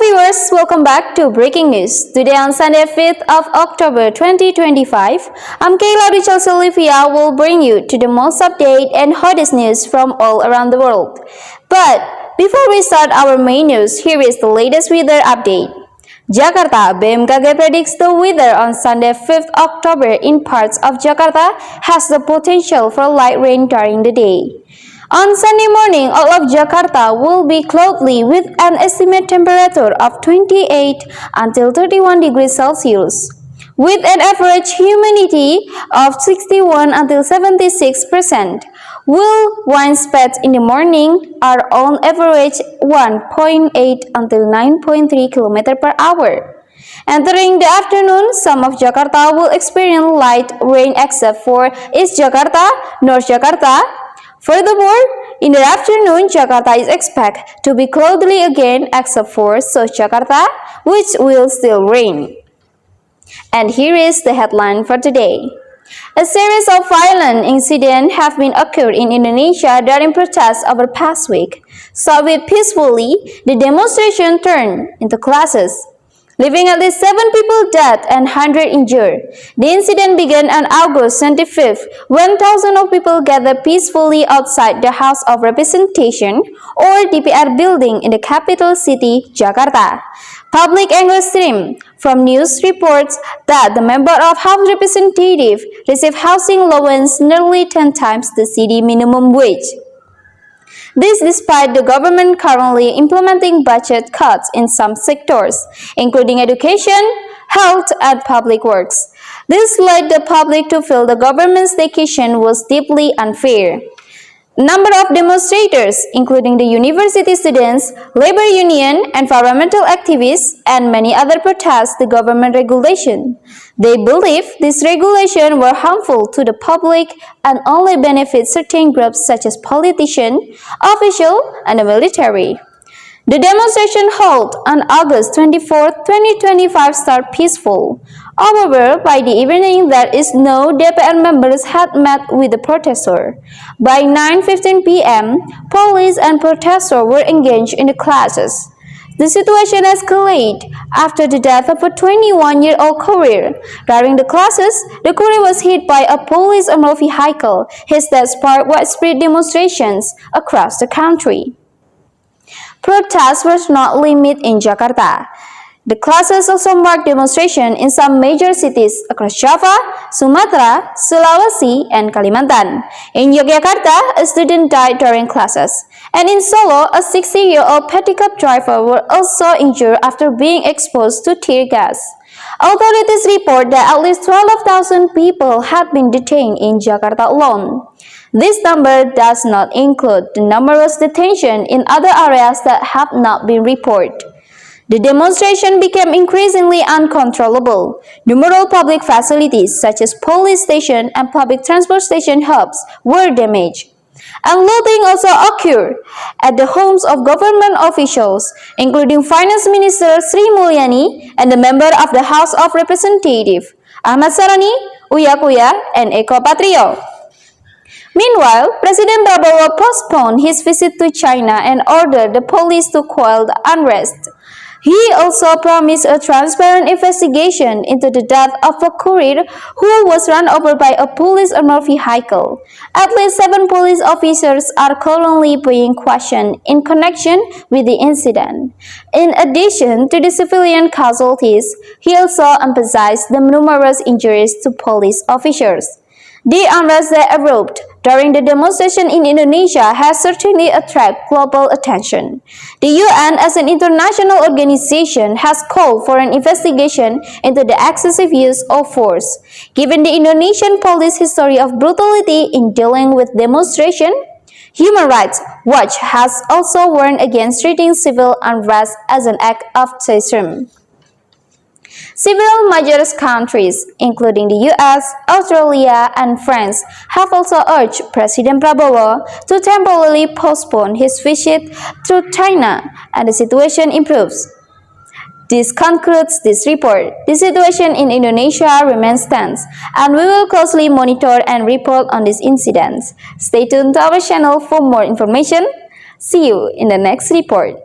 viewers, welcome back to Breaking News. Today on Sunday 5th of October 2025, I'm Kaila Dwi Chelsy Olyvia will bring you to the most update and hottest news from all around the world. But before we start our main news, here is the latest weather update. Jakarta, BMKG predicts the weather on Sunday 5th October in parts of Jakarta has the potential for light rain during the day. On Sunday morning, all of Jakarta will be cloudy with an estimated temperature of 28 until 31 degrees Celsius, with an average humidity of 61 until 76%, while wind speeds in the morning are on average 1.8 until 9.3 km per hour. Entering the afternoon, some of Jakarta will experience light rain except for East Jakarta, North Jakarta. Furthermore, in the afternoon, Jakarta is expected to be cloudy again except for South Jakarta, which will still rain. And here is the headline for today. A series of violent incidents have been occurred in Indonesia during protests over the past week. Started peacefully, the demonstration turned into clashes, leaving at least 7 people dead and 100 injured. The incident began on August 25th when thousands of people gathered peacefully outside the House of Representation or DPR building in the capital city, Jakarta. Public anger stemmed from news reports that the member of House Representative received housing allowance nearly 10 times the city minimum wage. This despite the government currently implementing budget cuts in some sectors, including education, health, and public works. This led the public to feel the government's decision was deeply unfair. A number of demonstrators, including the university students, labor union, environmental activists, and many other protest the government regulation. They believe these regulations were harmful to the public and only benefit certain groups such as politicians, officials, and the military. The demonstration held on August 24, 2025 started peaceful. However, by the evening there is no DPR members had met with the protester. By 9:15 p.m., police and protesters were engaged in the clashes. The situation escalated after the death of a 21-year-old courier. During the clashes, the courier was hit by a police armored vehicle. His death sparked widespread demonstrations across the country. Protests were not limited in Jakarta. The clashes also marked demonstrations in some major cities across Java, Sumatra, Sulawesi, and Kalimantan. In Yogyakarta, a student died during classes. And in Solo, a 60-year-old petticoat driver was also injured after being exposed to tear gas. Authorities report that at least 12,000 people had been detained in Jakarta alone. This number does not include the numerous detentions in other areas that have not been reported. The demonstration became increasingly uncontrollable. Numerous public facilities such as police stations and public transportation hubs were damaged. And looting also occurred at the homes of government officials, including Finance Minister Sri Mulyani and the member of the House of Representatives, Ahmad Sarani, Uya Kuya, and Eko Patrio. Meanwhile, President Prabowo postponed his visit to China and ordered the police to quell the unrest. He also promised a transparent investigation into the death of a courier who was run over by a police armored vehicle. At least 7 police officers are currently being questioned in connection with the incident. In addition to the civilian casualties, he also emphasized the numerous injuries to police officers. The unrest that erupted during the demonstration in Indonesia has certainly attracted global attention. The UN, as an international organization, has called for an investigation into the excessive use of force. Given the Indonesian police history of brutality in dealing with demonstration, Human Rights Watch has also warned against treating civil unrest as an act of terrorism. Several major countries, including the US, Australia, and France, have also urged President Prabowo to temporarily postpone his visit to China and the situation improves. This concludes this report. The situation in Indonesia remains tense, and we will closely monitor and report on these incidents. Stay tuned to our channel for more information. See you in the next report.